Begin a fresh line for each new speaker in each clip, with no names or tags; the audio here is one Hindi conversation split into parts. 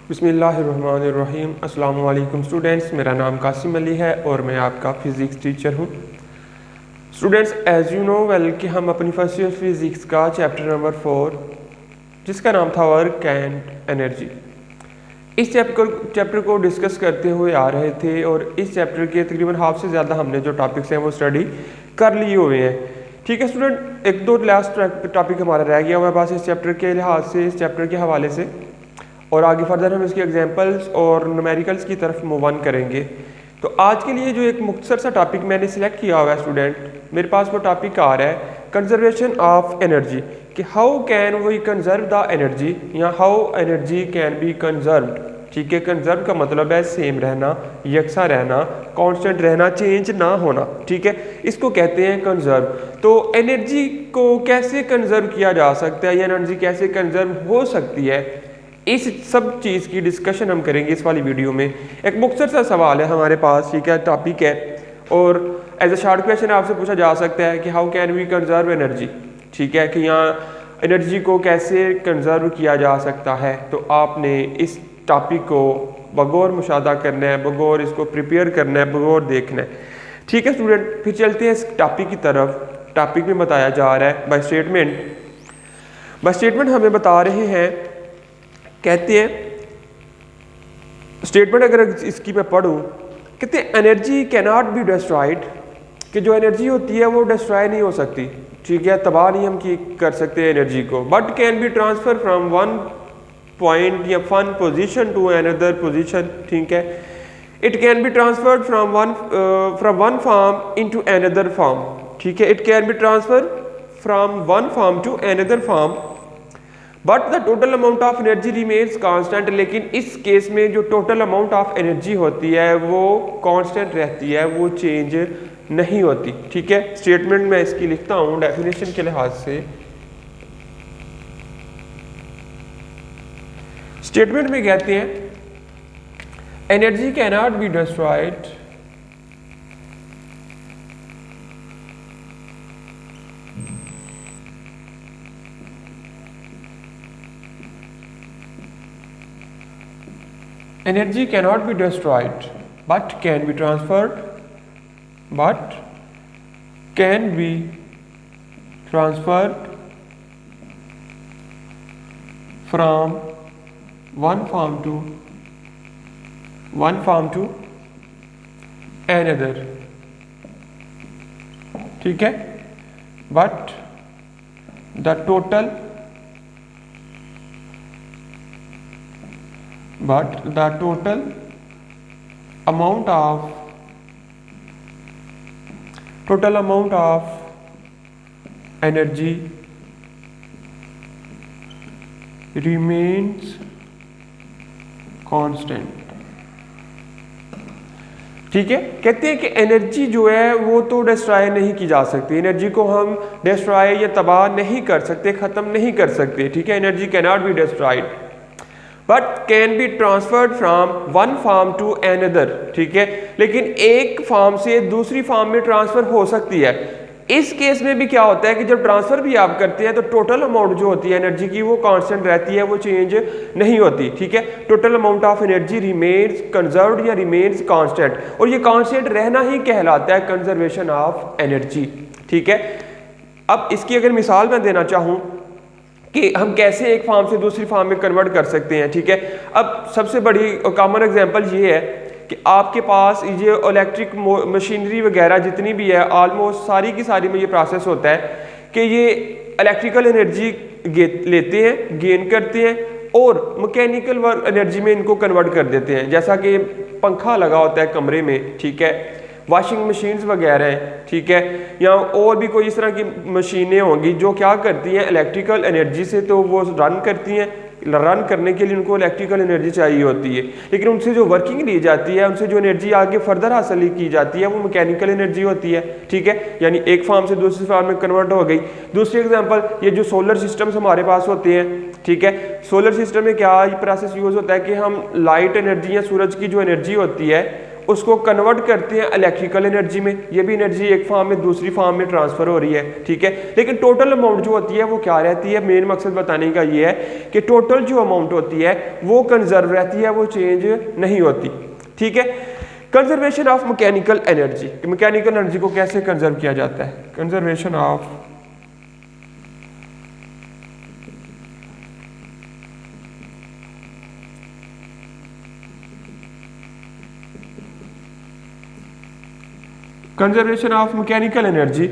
बिस्मिल्लाहिर्रहमानिर्रहीम। अस्सलाम वालेकुम स्टूडेंट्स, मेरा नाम कासिम अली है और मैं आपका फ़िज़िक्स टीचर हूँ। Students, as you know well कि हम अपनी फर्स्ट ईयर फिज़िक्स का चैप्टर नंबर 4 जिसका नाम था वर्क एंड एनर्जी, इस चैप्टर को डिस्कस करते हुए आ रहे थे और इस चैप्टर के तकरीबन हाफ से ज़्यादा हमने जो टॉपिक्स हैं वो स्टडी कर लिए हुए हैं। ठीक है स्टूडेंट, एक दो लास्ट टॉपिक हमारा रह गया हुआ है बस इस चैप्टर के लिहाज से, इस चैप्टर के हवाले से, और आगे फर्दर हम इसके एग्जांपल्स और न्यूमेरिकल्स की तरफ मूव ऑन करेंगे। तो आज के लिए जो एक मुख्तसर सा टॉपिक मैंने सिलेक्ट किया हुआ है स्टूडेंट, मेरे पास वो टॉपिक आ रहा है कंजर्वेशन ऑफ एनर्जी, कि how can we conserve the energy या how energy can be conserved. ठीक है, कंजर्व का मतलब है सेम रहना, यकसा रहना, कांस्टेंट रहना, चेंज ना होना। ठीक है, इसको कहते हैं कंजर्व। तो एनर्जी को कैसे कंजर्व किया जा सकता है या एनर्जी कैसे कंजर्व हो सकती है, इस सब चीज़ की डिस्कशन हम करेंगे इस वाली वीडियो में। एक मुख्तसर सा सवाल है हमारे पास, ठीक है, टॉपिक है, और एज अ शॉर्ट क्वेश्चन आपसे पूछा जा सकता है कि how can we conserve energy. ठीक है, कि यहाँ एनर्जी को कैसे कंजर्व किया जा सकता है। तो आपने इस टॉपिक को बगौर मुशादा करना है, बगौर इसको प्रिपेयर करना है, बगौर देखना है। ठीक है स्टूडेंट, फिर चलते हैं इस टॉपिक की तरफ। टॉपिक में बताया जा रहा है बाय स्टेटमेंट हमें बता रहे हैं, कहते हैं स्टेटमेंट अगर इसकी मैं पढ़ूँ, कहते हैं एनर्जी कैनॉट बी डिस्ट्रॉयड, कि जो एनर्जी होती है वो डिस्ट्रॉय नहीं हो सकती। ठीक है, तबाह नहीं हम की कर सकते एनर्जी को, but can be transfer from one point या one position to another position. ठीक है, it can be transferred from one form into another form. ठीक है, it can be transfer from one form to another form, but the total amount of energy remains constant. लेकिन इस केस में जो टोटल अमाउंट ऑफ एनर्जी होती है वो कांस्टेंट रहती है, वो चेंज नहीं होती। ठीक है, स्टेटमेंट में इसकी लिखता हूं डेफिनेशन के लिहाज से। स्टेटमेंट में कहते हैं energy can not be destroyed energy cannot be destroyed but can be transferred from one form to another। ठीक है, but the total amount of energy remains constant। ठीक है, कहते हैं कि एनर्जी जो है वो तो डिस्ट्रॉय नहीं की जा सकती, एनर्जी को हम डिस्ट्रॉय या तबाह नहीं कर सकते, ख़त्म नहीं कर सकते। ठीक है, energy can not be destroyed but can be transferred from one form to another. ठीक है, लेकिन एक फॉर्म से दूसरी फॉर्म में ट्रांसफर हो सकती है। इस केस में भी क्या होता है कि जब ट्रांसफर भी आप करते हैं तो टोटल अमाउंट जो होती है एनर्जी की वो कांस्टेंट रहती है, वो चेंज नहीं होती। ठीक है, total amount of energy remains conserved या रिमेन्स कांस्टेंट, और ये कांस्टेंट रहना ही कहलाता है कंजर्वेशन ऑफ एनर्जी। ठीक है, अब इसकी अगर मिसाल मैं देना चाहूँ कि हम कैसे एक फार्म से दूसरी फार्म में कन्वर्ट कर सकते हैं। ठीक है, अब सबसे बड़ी कॉमन एग्जांपल ये है कि आपके पास ये इलेक्ट्रिक मशीनरी वगैरह जितनी भी है ऑलमोस्ट सारी की सारी में ये प्रोसेस होता है कि ये इलेक्ट्रिकल एनर्जी लेते हैं, गेन करते हैं और मैकेनिकल एनर्जी में इनको कन्वर्ट कर देते हैं। जैसा कि पंखा लगा होता है कमरे में, ठीक है, वॉशिंग मशीन्स वगैरह हैं, ठीक है, या और भी कोई इस तरह की मशीनें होंगी जो क्या करती हैं इलेक्ट्रिकल एनर्जी से, तो वो रन करती हैं। रन करने के लिए उनको इलेक्ट्रिकल एनर्जी चाहिए होती है, लेकिन उनसे जो वर्किंग ली जाती है, उनसे जो एनर्जी आगे फर्दर हासिल की जाती है वो मैकेनिकल एनर्जी होती है। ठीक है, यानी एक फार्म से दूसरी फार्म में कन्वर्ट हो गई। दूसरी एग्जांपल, ये जो सोलर सिस्टम्स हमारे पास होते हैं, ठीक है, सोलर सिस्टम में क्या प्रोसेस यूज होता है कि हम लाइट एनर्जी या सूरज की जो एनर्जी होती है उसको कन्वर्ट करते हैं इलेक्ट्रिकल एनर्जी में। ये भी एनर्जी एक फॉर्म में दूसरी फॉर्म में ट्रांसफर हो रही है, ठीक है। लेकिन टोटल अमाउंट जो होती है वो क्या रहती है, मेन मकसद बताने का ये है कि टोटल जो अमाउंट होती है वो कंजर्व रहती है, वो चेंज नहीं होती, ठीक है। Conservation of mechanical energy, mechanical energy को कैसे कंजर्व किया जाता है, conservation of conservation of mechanical energy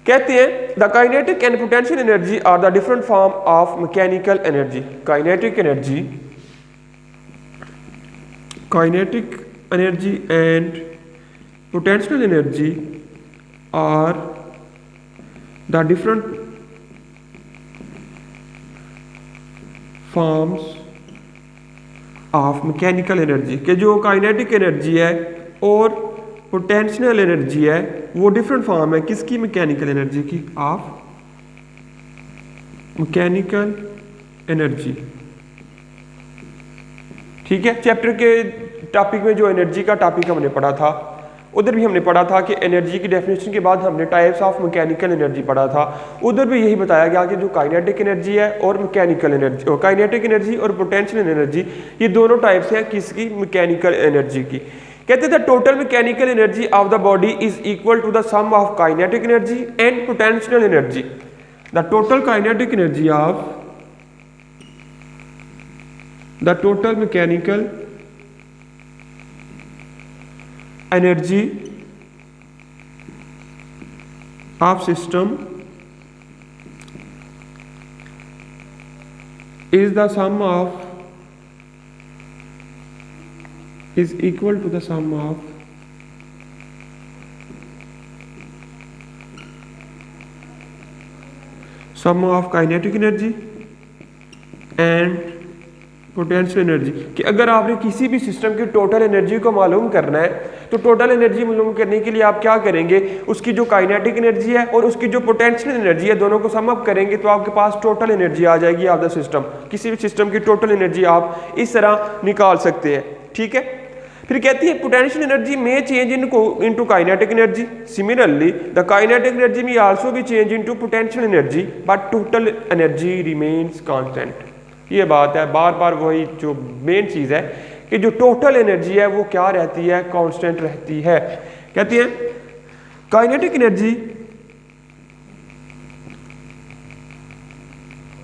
कहते हैं the kinetic and potential energy are the different form of mechanical energy. Kinetic energy and potential energy are the different forms of mechanical energy के जो काइनेटिक एनर्जी है और पोटेंशियल एनर्जी है वो डिफरेंट फॉर्म है किसकी, मैकेनिकल एनर्जी की, ऑफ मैकेनिकल एनर्जी, ठीक है। चैप्टर के टॉपिक में जो एनर्जी का टॉपिक हमने पढ़ा था उधर भी हमने पढ़ा था कि एनर्जी की डेफिनेशन के बाद हमने टाइप्स ऑफ मैकेनिकल एनर्जी पढ़ा था, उधर भी यही बताया गया कि जो काइनेटिक एनर्जी है और मैकेनिकल एनर्जी, और काइनेटिक एनर्जी और पोटेंशियल एनर्जी ये दोनों टाइप्स हैं किसकी, मैकेनिकल एनर्जी की। कहते थे total mechanical energy of the body is equal to the sum of kinetic energy and potential energy. The total kinetic energy of the total mechanical energy of system is the sum of is equal to the sum of kinetic energy and potential energy. कि अगर आपने किसी भी सिस्टम की टोटल एनर्जी को मालूम करना है तो टोटल एनर्जी मालूम करने के लिए आप क्या करेंगे, उसकी जो काइनेटिक एनर्जी है और उसकी जो पोटेंशियल एनर्जी है दोनों को सम अप करेंगे तो आपके पास टोटल एनर्जी आ जाएगी ऑफ द सिस्टम। किसी भी सिस्टम की टोटल एनर्जी आप इस तरह निकाल सकते हैं, ठीक है। फिर कहती है पोटेंशियल एनर्जी में change into kinetic energy, similarly the kinetic energy में आल्सो भी change into potential energy but total energy remains constant. ये बात है, बार बार वही जो मेन चीज है कि जो टोटल एनर्जी है वो क्या रहती है, कांस्टेंट रहती है। कहती है काइनेटिक एनर्जी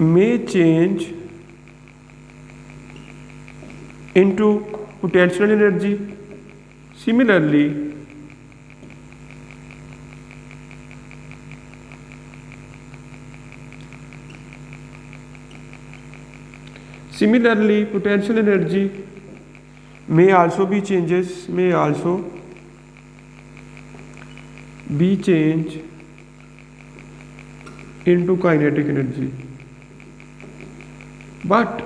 में change into potential energy, similarly potential energy may also be changed into kinetic energy, but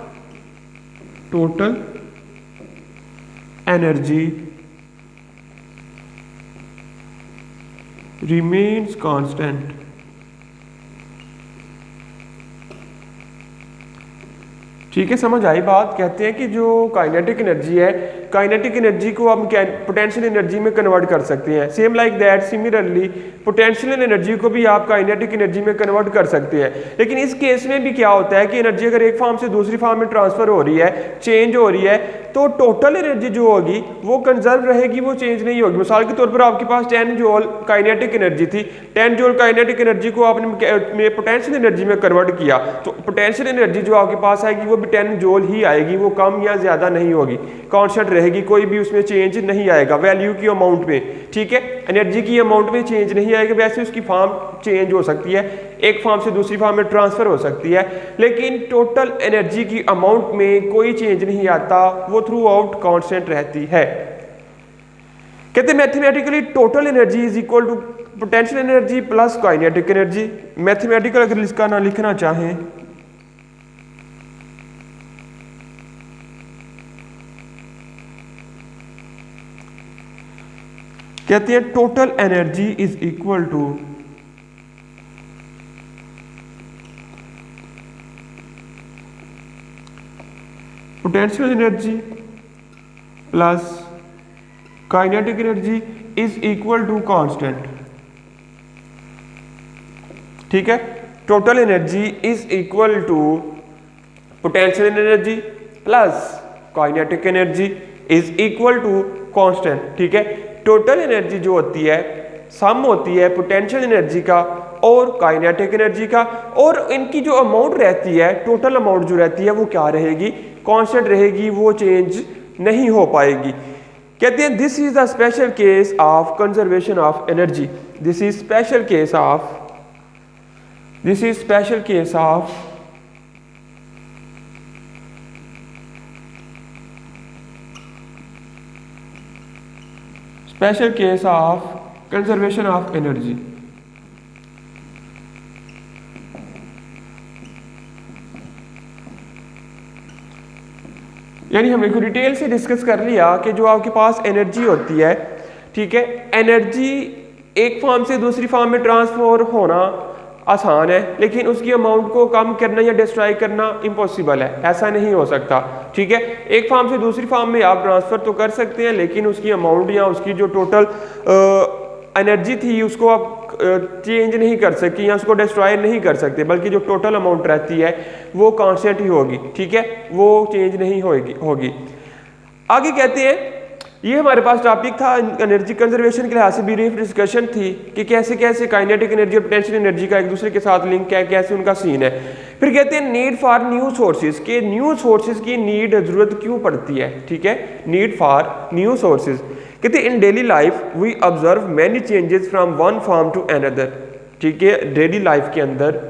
total energy remains constant। ठीक है, समझ आई बात। कहते हैं कि जो काइनेटिक एनर्जी है, काइनेटिक एनर्जी को आप पोटेंशियल एनर्जी में कन्वर्ट कर सकते हैं। Same like that similarly potential energy को भी आप काइनेटिक एनर्जी में कन्वर्ट कर सकते हैं। लेकिन इस केस में भी क्या होता है कि एनर्जी अगर एक फॉर्म से दूसरी फॉर्म में ट्रांसफर हो रही है, चेंज हो रही है, तो टोटल एनर्जी जो होगी वो कंजर्व रहेगी, वो चेंज नहीं होगी। मिसाल के तौर पर आपके पास 10 जूल काइनेटिक एनर्जी थी, 10 जूल काइनेटिक एनर्जी को आपने पोटेंशियल एनर्जी में कन्वर्ट किया तो पोटेंशियल एनर्जी जो आपके पास आएगी वो भी 10 जूल ही आएगी, वो कम या ज्यादा नहीं होगी, कांस्टेंट रहेगी, कोई भी उसमें चेंज नहीं आएगा वैल्यू की अमाउंट में। ठीक है, एनर्जी की अमाउंट में चेंज नहीं आएगा, वैसे उसकी फॉर्म चेंज हो सकती है, एक फॉर्म से दूसरी फॉर्म में ट्रांसफर हो सकती है, लेकिन टोटल एनर्जी की अमाउंट में कोई चेंज नहीं आता, वो थ्रू आउट कांस्टेंट रहती है। कहते हैं mathematically total energy is equal to potential energy plus kinetic energy. Mathematical अगर इसका ना लिखना चाहें कहते हैं total energy is equal to potential energy plus kinetic energy is equal to constant, ठीक है। Total energy is equal to potential energy plus kinetic energy is equal to constant, ठीक है। टोटल एनर्जी जो होती है सम होती है पोटेंशियल एनर्जी का और काइनेटिक एनर्जी का, और इनकी जो अमाउंट रहती है, टोटल अमाउंट जो रहती है वो क्या रहेगी, कांस्टेंट रहेगी, वो चेंज नहीं हो पाएगी। कहते हैं this is the special case of conservation of energy, this is special case of conservation of energy. यानी हमने को डिटेल से डिस्कस कर लिया कि जो आपके पास एनर्जी होती है, ठीक है, एनर्जी एक फॉर्म से दूसरी फॉर्म में ट्रांसफर होना आसान है, लेकिन उसकी अमाउंट को कम करना या डिस्ट्रॉय करना इम्पॉसिबल है, ऐसा नहीं हो सकता, ठीक है। एक फॉर्म से दूसरी फॉर्म में आप ट्रांसफर तो कर सकते हैं, लेकिन उसकी अमाउंट या उसकी जो टोटल एनर्जी थी उसको आप चेंज नहीं कर सकते या उसको डिस्ट्रॉय नहीं कर सकते, बल्कि जो टोटल अमाउंट रहती है वो कांस्टेंट ही होगी, ठीक है, वो चेंज नहीं होगी। आगे कहते हैं, ये हमारे पास टॉपिक था एनर्जी कंजर्वेशन के लिहाज से ब्रीफ डिस्कशन थी कि कैसे कैसे काइनेटिक एनर्जी और पोटेंशियल एनर्जी का एक दूसरे के साथ लिंक है, कैसे उनका सीन है। फिर कहते हैं नीड फॉर न्यू सोर्सेज, के न्यू सोर्सेज की नीड जरूरत क्यों पड़ती है, ठीक है, नीड फॉर न्यू सोर्सेज। कहते हैं in daily life we observe many changes from one form to another, ठीक है, डेली लाइफ के अंदर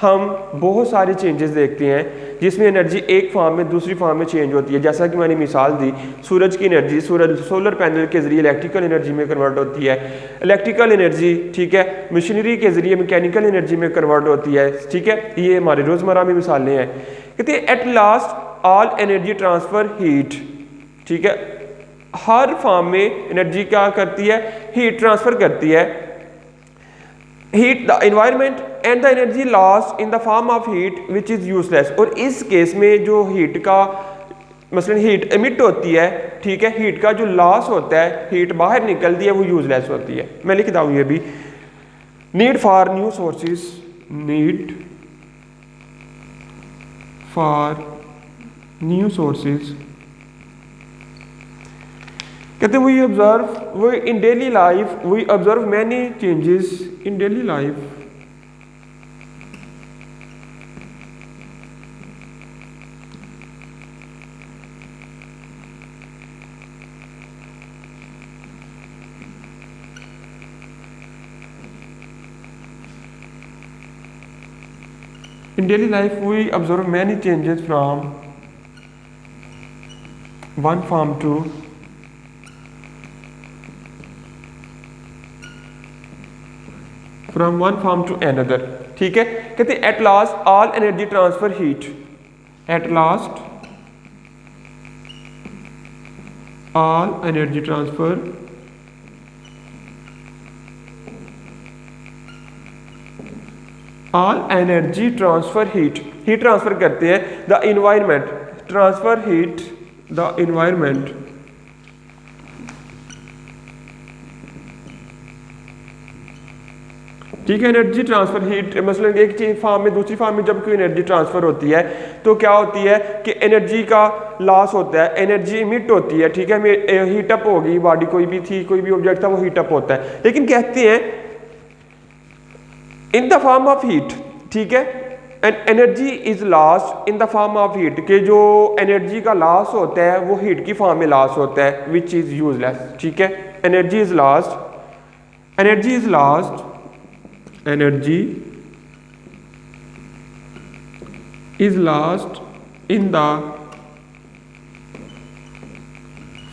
हम बहुत सारे चेंजेस देखते हैं जिसमें एनर्जी एक फॉर्म में दूसरी फॉर्म में चेंज होती है। जैसा कि मैंने मिसाल दी, सूरज की एनर्जी सोलर पैनल के जरिए इलेक्ट्रिकल एनर्जी में कन्वर्ट होती है, इलेक्ट्रिकल एनर्जी, ठीक है, मशीनरी के जरिए मैकेनिकल एनर्जी में कन्वर्ट होती है, ठीक है, ये हमारे रोजमर्रा में मिसालें हैं। कहते हैं at last all energy transfer heat, ठीक है, हर फॉर्म में एनर्जी क्या करती है, हीट ट्रांसफर करती है, heat the environment and the energy lost in the form of heat which is useless. और इस केस में जो हीट का मसलन हीट एमिट होती है, ठीक है, हीट का जो लॉस होता है, हीट बाहर निकलती है, वो यूजलेस होती है। मैं लिखता हूं ये भी, need for new sources, need for new sources. कहते हैं we observe we in daily life we observe many changes in daily life, in daily life we observe many changes from one form to another, ठीक है। कहते हैं at last all energy transfer heat, at last all energy transfer heat transfer करते हैं the environment, transfer heat the environment, ठीक है। एनर्जी ट्रांसफर हीट मतलब एक चीज फॉर्म में दूसरी फॉर्म में जब कोई एनर्जी ट्रांसफर होती है तो क्या होती है कि एनर्जी का लॉस होता है, एनर्जी इमिट होती है, ठीक है, हीटअप होगी बॉडी, कोई भी थी, कोई भी ऑब्जेक्ट था, वो हीटअप होता है। लेकिन कहते हैं in the form of heat, ठीक है, and energy is lost in the form of heat, के जो एनर्जी का लॉस होता है वो हीट की फॉर्म में लॉस होता है, विच इज यूजलेस, ठीक है। Energy is lost in the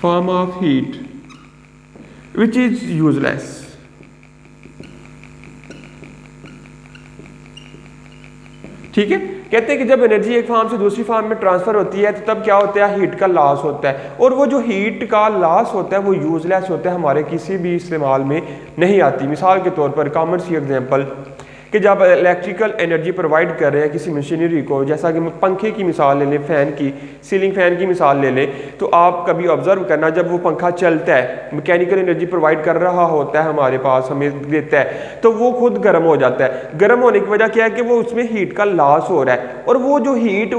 form of heat which is useless, ठीक है। कहते हैं कि जब एनर्जी एक फॉर्म से दूसरी फॉर्म में ट्रांसफर होती है तो तब क्या होता है, हीट का लॉस होता है, और वो जो हीट का लॉस होता है वो यूजलेस होता है, हमारे किसी भी इस्तेमाल में नहीं आती। मिसाल के तौर पर कॉमन सी एग्जांपल, कि जब इलेक्ट्रिकल एनर्जी प्रोवाइड कर रहे हैं किसी मशीनरी को, जैसा कि पंखे की मिसाल ले लें, फ़ैन की, सीलिंग फ़ैन की मिसाल ले लें, तो आप कभी ऑब्जर्व करना जब वो पंखा चलता है, मैकेनिकल एनर्जी प्रोवाइड कर रहा होता है हमारे पास, हमें देता है, तो वो खुद गर्म हो जाता है। गर्म होने की वजह क्या है कि वो उसमें हीट का लॉस हो रहा है, और वो जो हीट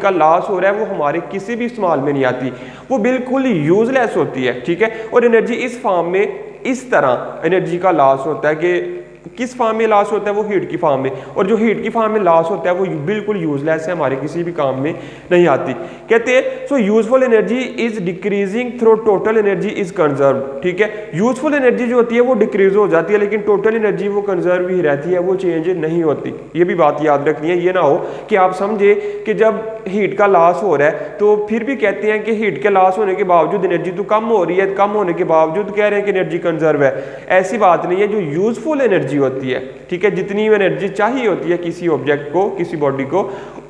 का लॉस हो रहा है वो हमारे किसी भी इस्तेमाल में नहीं आती, वो बिल्कुल यूजलेस होती है, ठीक है। और एनर्जी इस फॉर्म में इस तरह एनर्जी का लॉस होता है कि किस फॉर्म में लॉस होता है, वो हीट की फॉर्म में, और जो हीट की फॉर्म में लॉस होता है वो बिल्कुल यूजलेस है, हमारे किसी भी काम में नहीं आती। कहते हैं so useful energy is decreasing through total energy is conserve, ठीक है। यूजफुल एनर्जी जो होती है वो डिक्रीज हो जाती है, लेकिन टोटल एनर्जी वो कंजर्व ही रहती है, वो चेंज नहीं होती। ये भी बात याद रखनी है, ये ना हो कि आप समझे कि जब हीट का लॉस हो रहा है तो फिर भी कहते हैं कि हीट के लॉस होने के बावजूद एनर्जी तो कम हो रही है, कम होने के बावजूद कह रहे हैं कि एनर्जी कंजर्व है। ऐसी बात नहीं है। जो यूजफुल एनर्जी होती है, ठीक है, जितनी एनर्जी चाहिए होती है किसी ऑब्जेक्ट को, किसी बॉडी को,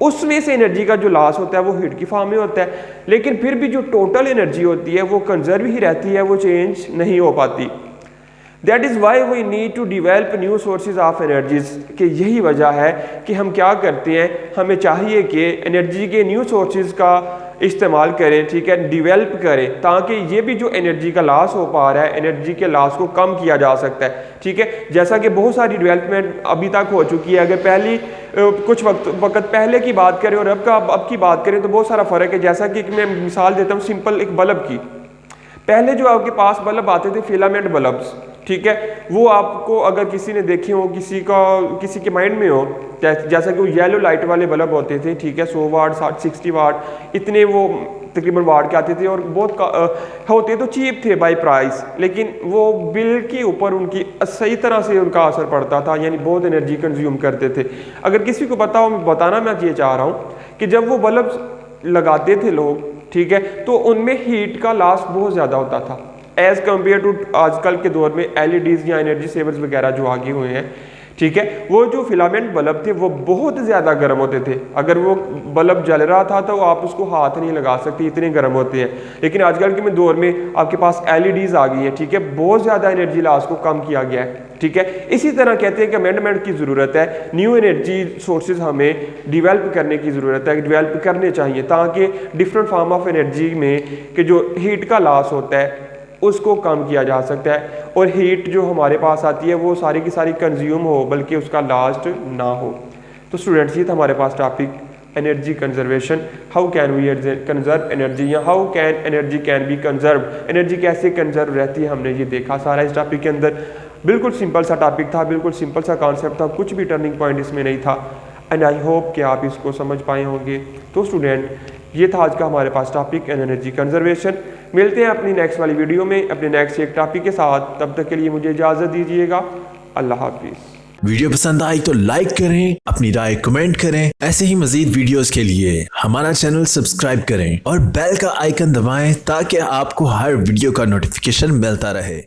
उसमें से एनर्जी का जो लॉस होता है वो हीट की फॉर्म में होता है, लेकिन फिर भी जो टोटल एनर्जी होती है वो कंजर्व ही रहती है, वो चेंज नहीं हो पाती। That is why we need to develop new sources of energies, कि यही वजह है कि हम क्या करते हैं, हमें चाहिए कि एनर्जी के न्यू सोर्सेज का इस्तेमाल करें, ठीक है, डिवेल्प करें, ताकि ये भी जो एनर्जी का लॉस हो पा रहा है, एनर्जी के लॉस को कम किया जा सकता है, ठीक है। जैसा कि बहुत सारी डेवलपमेंट अभी तक हो चुकी है। अगर पहली कुछ वक्त पहले की बात करें और अब की बात करें तो बहुत सारा फ़र्क है। जैसा कि मैं मिसाल देता हूँ सिंपल एक बल्ब की। पहले जो आपके पास बल्ब आते थे फिलामेंट बल्ब्स, ठीक है, वो आपको अगर किसी ने देखे हो, किसी के माइंड में हो, जैसा कि वो येलो लाइट वाले बल्ब होते थे, ठीक है, 100 वाट 60 वाट इतने वो तकरीबन वाट के आते थे, और बहुत होते तो चीप थे बाय प्राइस, लेकिन वो बिल के ऊपर उनकी सही तरह से उनका असर पड़ता था, यानी बहुत एनर्जी कंज्यूम करते थे। अगर किसी को पता हो, बताना मैं ये चाह रहा हूँ कि जब वो बल्ब लगाते थे लोग, ठीक है, तो उनमें हीट का लॉस बहुत ज़्यादा होता था एज़ कम्पेयर टू आजकल के दौर में एलईडीज़ या एनर्जी सेवर्स वगैरह जो आगे हुए हैं, ठीक है। वो जो फिलामेंट बल्ब थे वो बहुत ज़्यादा गर्म होते थे। अगर वो बल्ब जल रहा था तो आप उसको हाथ नहीं लगा सकते, इतने गर्म होते हैं। लेकिन आजकल के दौर में आपके पास एलईडीज़ आ गई है, ठीक है, बहुत ज़्यादा एनर्जी लॉस को कम किया गया है, ठीक है। इसी तरह कहते हैं कि अमेंडमेंट की ज़रूरत है, न्यू एनर्जी सोर्सेज हमें डिवेल्प करने की ज़रूरत है, डिवेल्प करने चाहिए, ताकि डिफरेंट फॉर्म ऑफ एनर्जी में कि जो हीट का लॉस होता है उसको कम किया जा सकता है, और हीट जो हमारे पास आती है वो सारी की सारी कंज्यूम हो, बल्कि उसका लास्ट ना हो। तो स्टूडेंट्स, ये था हमारे पास topic energy conservation, how can we conserve energy, या how can energy can be conserve, energy कैसे कंजर्व रहती है, हमने ये देखा सारा इस टॉपिक के अंदर। बिल्कुल सिंपल सा टॉपिक था, बिल्कुल सिंपल सा कॉन्सेप्ट था, कुछ भी टर्निंग पॉइंट इसमें नहीं था, एंड आई होप कि आप इसको समझ पाए होंगे। तो स्टूडेंट, ये था आज का हमारे पास टॉपिक एनर्जी कंजर्वेशन। मिलते हैं अपनी नेक्स्ट वाली वीडियो में अपने नेक्स्ट एक टॉपिक के साथ, तब तक के लिए मुझे इजाज़त दीजिएगा। अल्लाह हाफिज़।
वीडियो पसंद आई तो लाइक करें, अपनी राय कमेंट करें। ऐसे ही मजीद वीडियोस के लिए हमारा चैनल सब्सक्राइब करें और बेल का आइकन दबाएं, ताकि आपको हर वीडियो का नोटिफिकेशन मिलता रहे।